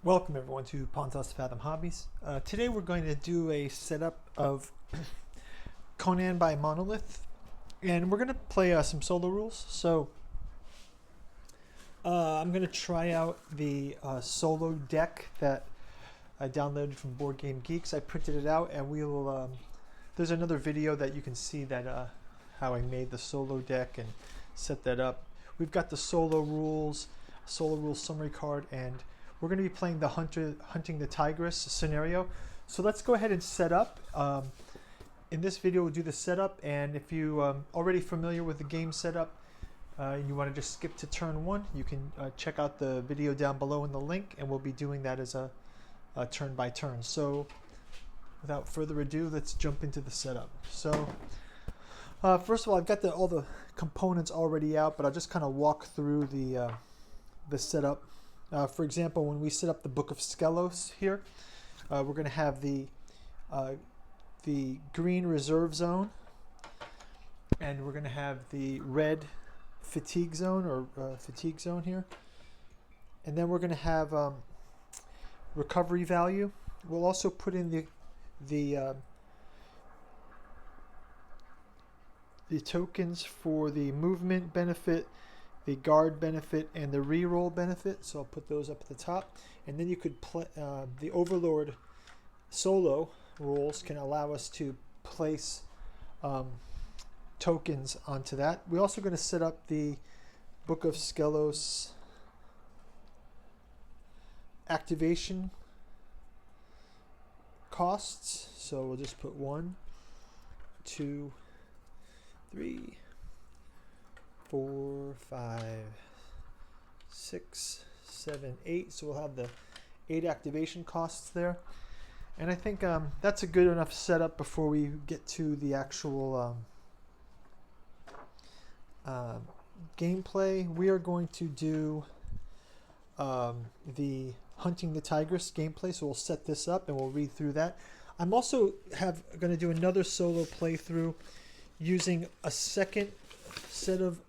Welcome everyone to Pontos Fathom Hobbies. Today we're going to do a setup of Conan by Monolith, and we're going to play some solo rules. So I'm going to try out the solo deck that I downloaded from Board Game Geeks. I printed it out, and we will. There's another video that you can see that how I made the solo deck and set that up. We've got the solo rules summary card, and we're going to be playing the hunting the Tigress scenario. So let's go ahead and set up. In this video, we'll do the setup, and if you already familiar with the game setup, and you want to just skip to turn 1, you can check out the video down below in the link, and we'll be doing that as a turn by turn. So without further ado, let's jump into the setup. So first of all, I've got all the components already out, but I'll just kind of walk through the setup. For example, when we set up the Book of Skelos here, we're going to have the green reserve zone, and we're going to have the red fatigue zone here, and then we're going to have recovery value. We'll also put in the tokens for the movement benefit, the guard benefit, and the reroll benefit. So I'll put those up at the top. And then you could play the Overlord solo rules can allow us to place tokens onto that. We're also going to set up the Book of Skelos activation costs. So we'll just put 1, 2, 3, 4, 5, 6, 7, 8. So we'll have the 8 activation costs there. And I think that's a good enough setup before we get to the actual gameplay. We are going to do the Hunting the Tigress gameplay. So we'll set this up and we'll read through that. I'm also going to do another solo playthrough using a second set of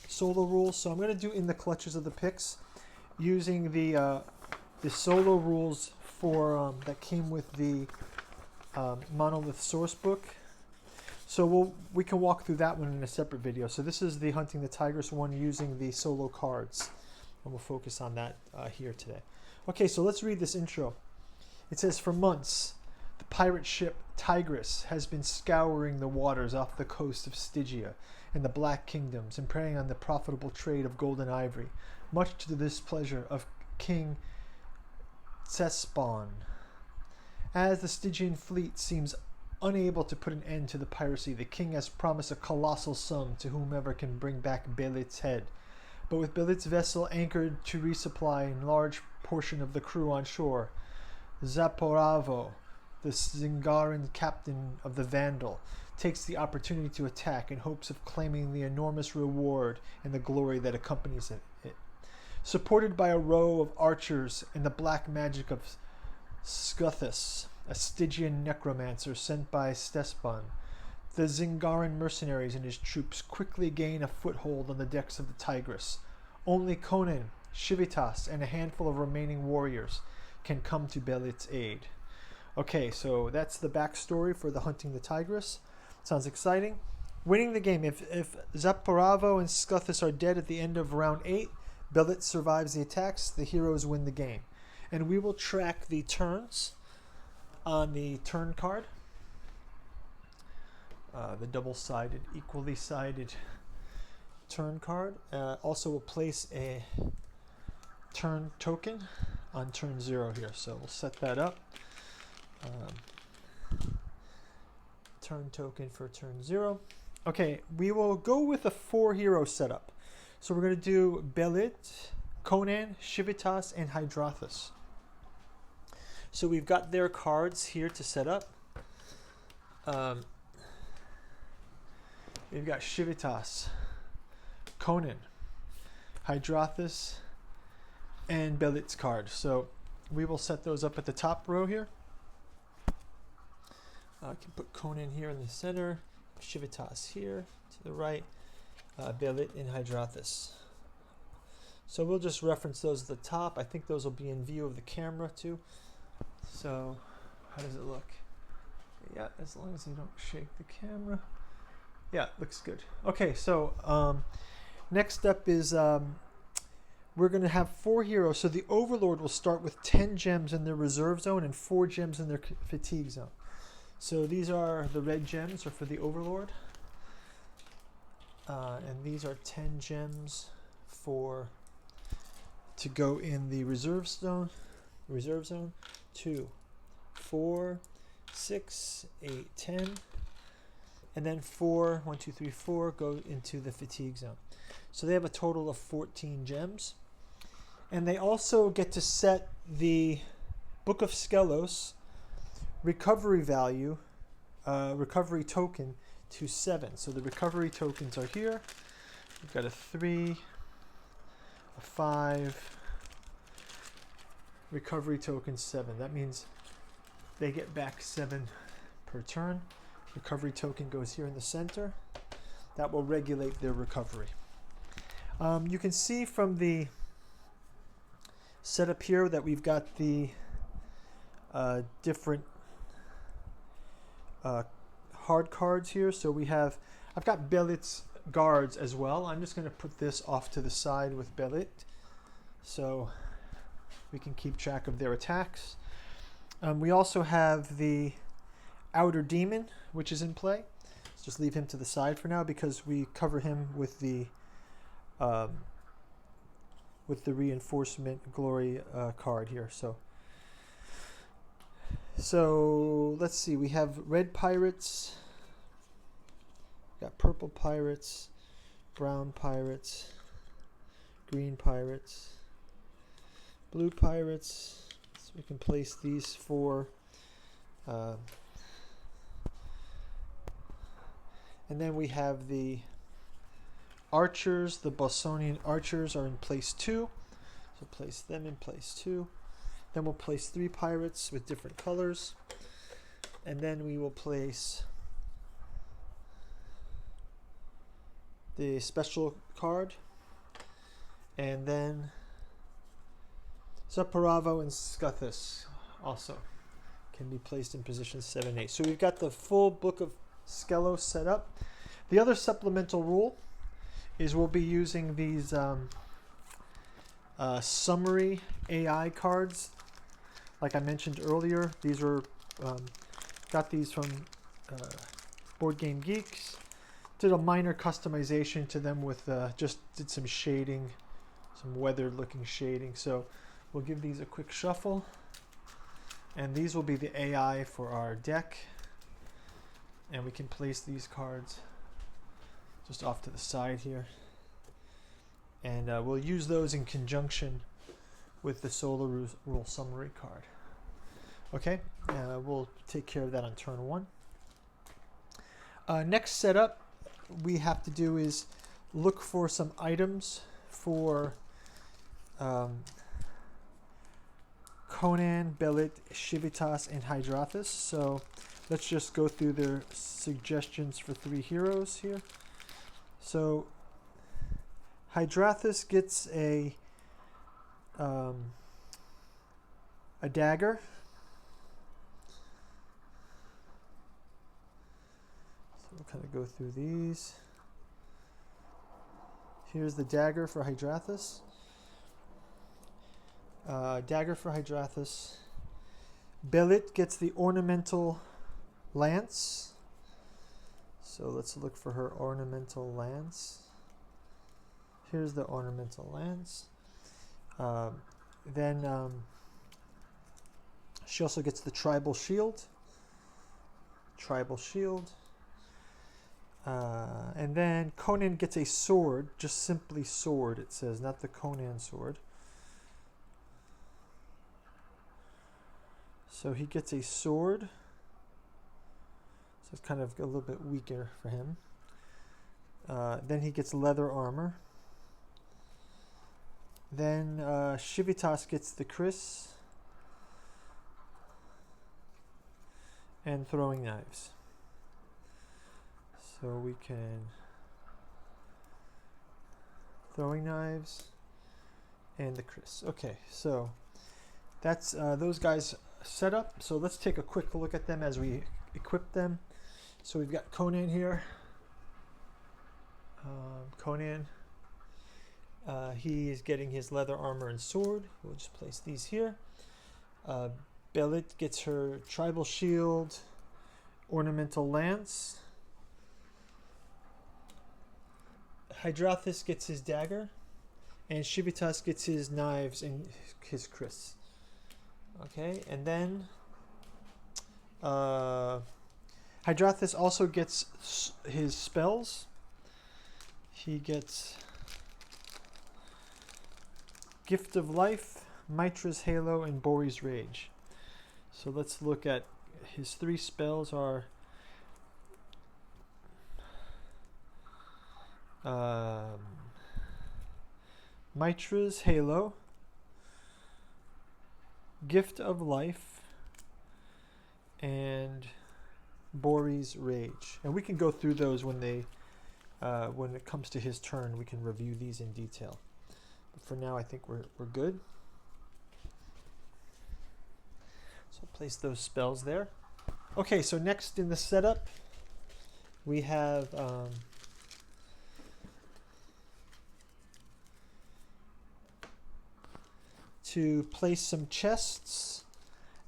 solo rules. So I'm going to do In the Clutches of the Pix using the solo rules for that came with the Monolith source book. So we can walk through that one in a separate video. So this is the Hunting the Tigress one using the solo cards, and we'll focus on that here today. Okay, so let's read this intro. It says, for months, the pirate ship Tigress has been scouring the waters off the coast of Stygia and the Black Kingdoms and preying on the profitable trade of gold and ivory, much to the displeasure of King Cesspon. As the Stygian fleet seems unable to put an end to the piracy, the king has promised a colossal sum to whomever can bring back Belit's head. But with Belit's vessel anchored to resupply a large portion of the crew on shore, Zaporavo, the Zingaran captain of the Vandal, takes the opportunity to attack in hopes of claiming the enormous reward and the glory that accompanies it. Supported by a row of archers and the black magic of Scuthus, a Stygian necromancer sent by Ctespon, the Zingaran mercenaries and his troops quickly gain a foothold on the decks of the Tigress. Only Conan, Civitas, and a handful of remaining warriors can come to Belit's aid. Okay, so that's the backstory for the Hunting the Tigress. Sounds exciting. Winning the game. If Zaporavo and Scuthus are dead at the end of round 8, Belit survives the attacks, the heroes win the game. And we will track the turns on the turn card. The double-sided, equally sided turn card. Also, we'll place a turn token on turn 0 here. So we'll set that up. Turn token for turn 0. Okay, we will go with a 4-hero setup. So we're going to do Belit, Conan, Civitas, and Hydrathus. So we've got their cards here to set up. We've got Civitas, Conan, Hydrathus, and Belit's card. So we will set those up at the top row here. I can put Conan here in the center, Civitas here to the right, Belit and Hydrathus. So we'll just reference those at the top. I think those will be in view of the camera too. So how does it look? Yeah, as long as you don't shake the camera. Yeah, it looks good. Okay, so next up is we're going to have 4 heroes. So the Overlord will start with 10 gems in their reserve zone and 4 gems in their fatigue zone. So these are the red gems are for the Overlord. And these are 10 gems to go in the reserve zone. 2, 4, 6, 8, 10. And then 4, 1, 2, 3, 4 go into the fatigue zone. So they have a total of 14 gems. And they also get to set the Book of Skelos recovery value, recovery token to 7. So the recovery tokens are here. We've got a 3, a 5, recovery token 7. That means they get back 7 per turn. Recovery token goes here in the center. That will regulate their recovery. You can see from the setup here that we've got the different hard cards here. So I've got Belit's guards as well. I'm just going to put this off to the side with Belit so we can keep track of their attacks. We also have the Outer Demon, which is in play. Let's just leave him to the side for now because we cover him with the reinforcement glory card here. So let's see. We have red pirates, got purple pirates, brown pirates, green pirates, blue pirates. So we can place these 4. And then we have the archers. The Bosonian archers are in place 2. So place them in place 2. Then we'll place 3 pirates with different colors. And then we will place the special card. And then Zaparavo and Scuthus also can be placed in position 7 and 8. So we've got the full Book of Skelos set up. The other supplemental rule is we'll be using these summary AI cards. Like I mentioned earlier, these were got these from Board Game Geeks. Did a minor customization to them with just did some shading, some weathered looking shading. So we'll give these a quick shuffle, and these will be the AI for our deck. And we can place these cards just off to the side here. And we'll use those in conjunction with the Solar Rule Summary card. Okay, we'll take care of that on turn 1. Next setup we have to do is look for some items for Conan, Belit, Civitas, and Hydrathus. So let's just go through their suggestions for 3 heroes here. So Hydrathus gets a dagger. So we'll kind of go through these. Here's the dagger for Hydrathus. Dagger for Hydrathus. Belit gets the ornamental lance. So let's look for her ornamental lance. Here's the ornamental lance. Then she also gets the tribal shield. And then Conan gets a sword, just simply sword it says, not the Conan sword. So he gets a sword. So it's kind of a little bit weaker for him. Then he gets leather armor. Then Civitas gets the Kriss and throwing knives. So we can throwing knives. and the Chris. Okay, so that's those guys set up. So let's take a quick look at them as we equip them. So we've got Conan here. Conan. He is getting his leather armor and sword. We'll just place these here. Belit gets her tribal shield, ornamental lance. Hydrathis gets his dagger, and Shivitas gets his knives and his kris. Okay, and then Hydrathis also gets his spells. He gets Gift of Life, Mitra's Halo, and Bori's Rage. So let's look at his 3 spells are Mitra's Halo, Gift of Life, and Bori's Rage. And we can go through those when it comes to his turn. We can review these in detail. But for now, I think we're good. So place those spells there. Okay, so next in the setup, we have to place some chests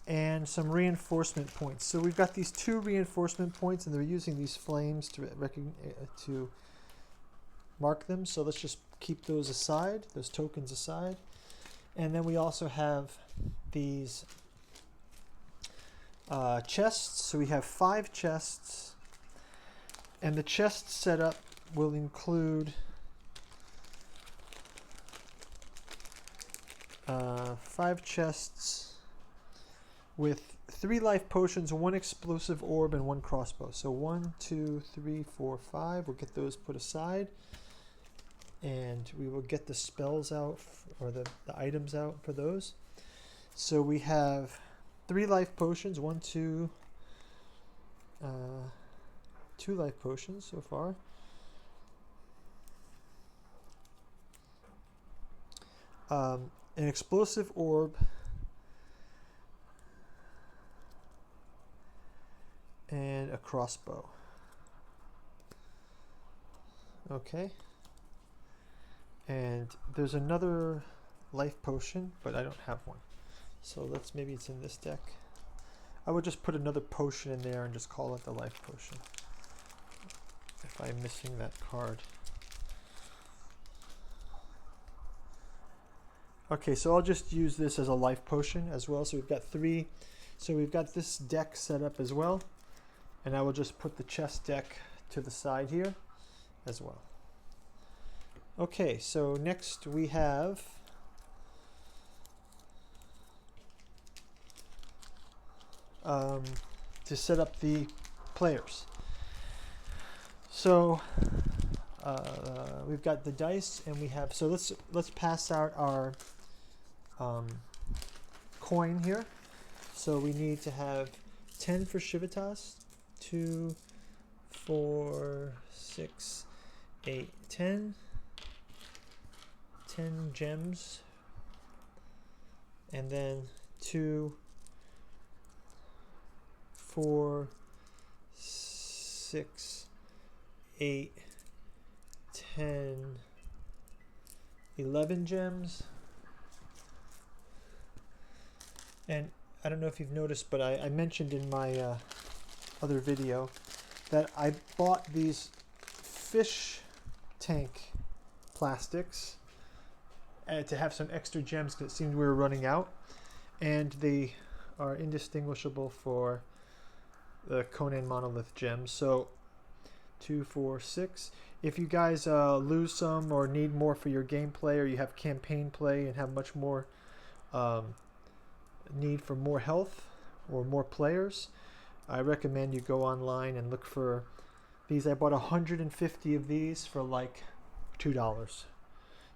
and some reinforcement points. So we've got these 2 reinforcement points, and they're using these flames to mark them. So let's just keep those aside, those tokens aside. And then we also have these chests. So we have 5 chests, and the chest setup will include 5 chests with 3 life potions, 1 explosive orb, and 1 crossbow. So 1, 2, 3, 4, 5. We'll get those put aside, and we will get the spells out, or the items out for those. So we have 3 life potions, 1, 2, 2 life potions so far. An explosive orb, and a crossbow. Okay. And there's another life potion, but I don't have one. So maybe it's in this deck. I would just put another potion in there and just call it the life potion if I'm missing that card. Okay, so I'll just use this as a life potion as well. So we've got 3. So we've got this deck set up as well. And I will just put the chest deck to the side here as well. Okay, so next we have to set up the players. So we've got the dice, and we have, so let's pass out our coin here. So we need to have 10 for Shivitas, 2, 4, 6, 8, 10. 10 gems, and then 2, 4, 6, 8, 10, 11 gems. And I don't know if you've noticed, but I mentioned in my other video that I bought these fish tank plastics to have some extra gems, because it seemed we were running out, and they are indistinguishable for the Conan Monolith gems. So 2, 4, 6. If you guys lose some or need more for your gameplay, or you have campaign play and have much more need for more health or more players, I recommend you go online and look for these. I bought 150 of these for like $2.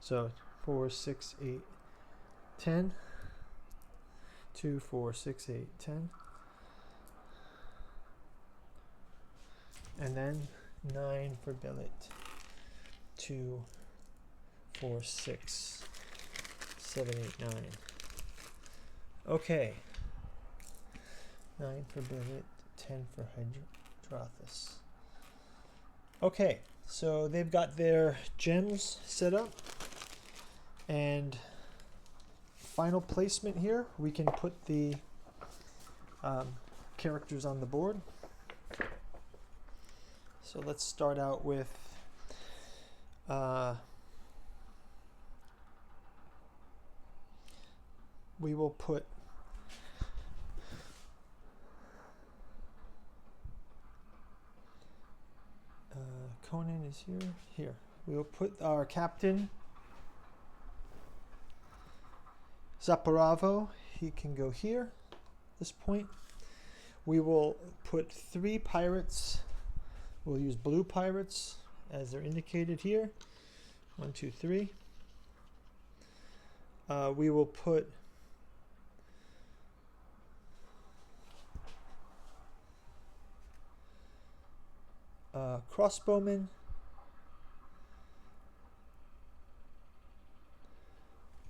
So 4, 6, 8, 10. 2, 4, 6, 8, 10. And then 9 for billet. 2, 4, 6, 7, 8, 9. Okay. 9 for Billet, 10 for Hydrathus. Okay, so they've got their gems set up. And final placement here, we can put the characters on the board. So let's start out with we will put Conan is here. Here. We will put our captain Zaporavo. He can go here, this point. We will put 3 pirates. We'll use blue pirates as they're indicated here. 1, 2, 3. We will put crossbowmen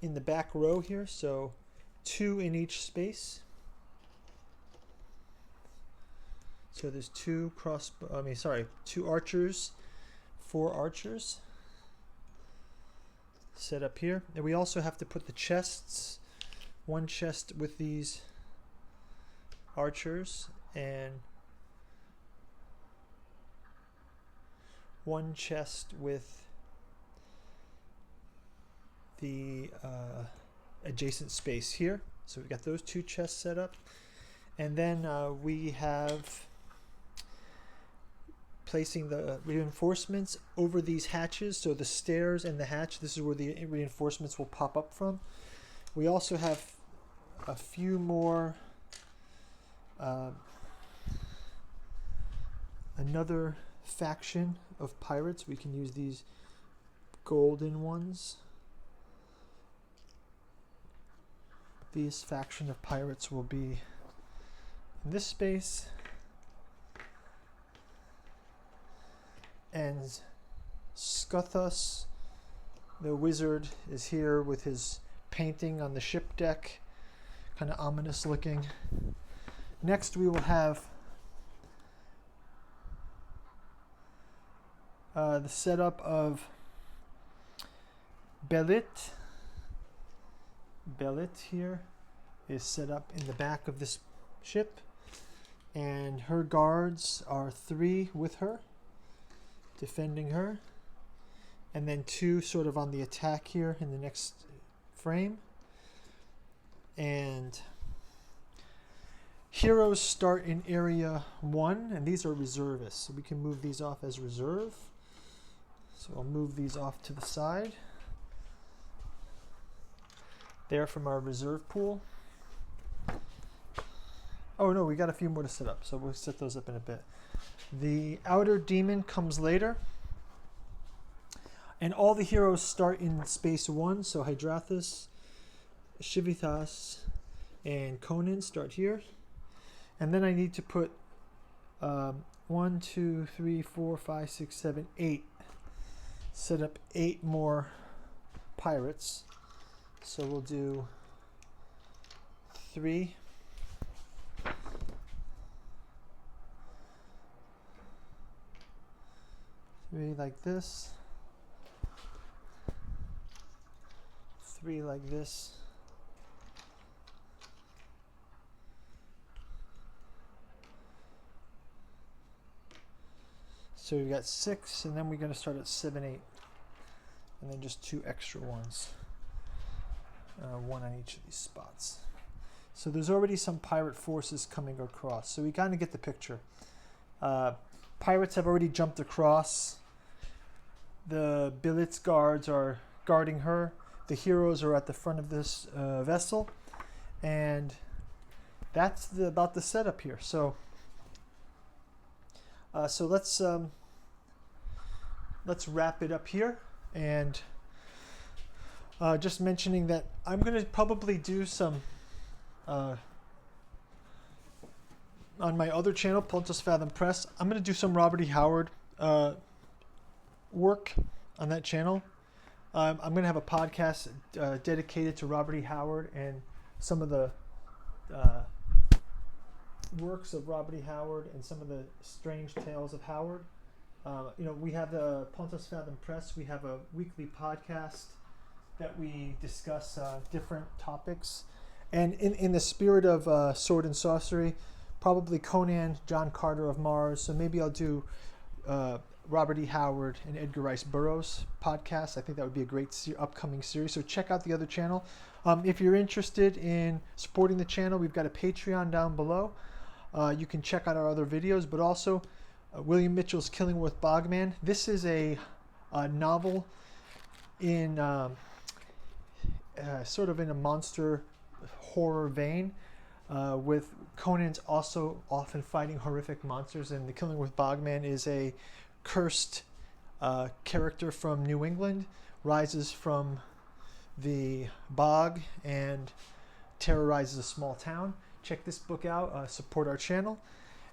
in the back row here, so 2 in each space. So there's 2 2 archers, 4 archers set up here. And we also have to put the chests, 1 chest with these archers and 1 chest with the adjacent space here. So we've got those 2 chests set up. And then we have placing the reinforcements over these hatches. So the stairs and the hatch, this is where the reinforcements will pop up from. We also have a few more, another faction of pirates. We can use these golden ones. These faction of pirates will be in this space. And Scuthus, the wizard, is here with his painting on the ship deck, kind of ominous looking. Next we will have the setup of Belit. Belit here is set up in the back of this ship, and her guards are 3 with her, defending her, and then 2 sort of on the attack here in the next frame. And heroes start in area 1, and these are reservists, so we can move these off as reserve. So I'll move these off to the side there from our reserve pool. Oh no, we got a few more to set up, so we'll set those up in a bit. The outer demon comes later, and all the heroes start in space 1. So Hydrathus, Shivithas, and Conan start here. And then I need to put 1, 2, 3, 4, 5, 6, 7, 8. Set up 8 more pirates. So we'll do 3. 3 like this, 3 like this, so we've got 6, and then we're going to start at 7, 8, and then just 2 extra ones, 1 on each of these spots. So there's already some pirate forces coming across, so we kind of get the picture. Pirates have already jumped across. The Billet's guards are guarding her. The heroes are at the front of this vessel. And that's about the setup here. So let's wrap it up here. And just mentioning that I'm going to probably do some on my other channel, Pontus Fathom Press, I'm going to do some Robert E. Howard work on that channel. I'm going to have a podcast dedicated to Robert E. Howard and some of the works of Robert E. Howard and some of the strange tales of Howard. We have the Pontus Fathom Press. We have a weekly podcast that we discuss different topics. And in the spirit of sword and sorcery, probably Conan, John Carter of Mars. So maybe I'll do Robert E. Howard and Edgar Rice Burroughs podcast. I think that would be a great upcoming series. So check out the other channel. If you're interested in supporting the channel, we've got a Patreon down below. You can check out our other videos, but also William Mitchell's Killingworth Bogman. This is a novel in sort of in a monster horror vein, with Conan's also often fighting horrific monsters, and the Killingworth Bogman is a cursed character from New England, rises from the bog and terrorizes a small town. Check this book out, support our channel.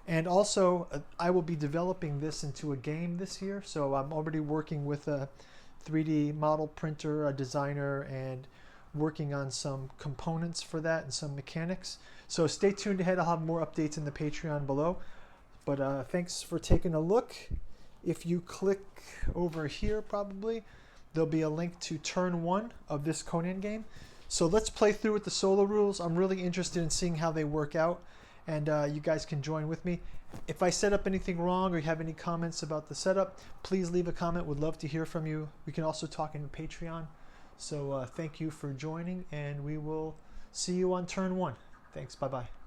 And also, I will be developing this into a game this year, so I'm already working with a 3D model printer, a designer, and working on some components for that and some mechanics. So stay tuned ahead. I'll have more updates in the Patreon below. But thanks for taking a look. If you click over here, probably, there'll be a link to turn 1 of this Conan game. So let's play through with the solo rules. I'm really interested in seeing how they work out, and you guys can join with me. If I set up anything wrong or you have any comments about the setup, please leave a comment. Would love to hear from you. We can also talk in Patreon. So thank you for joining, and we will see you on turn 1. Thanks. Bye-bye.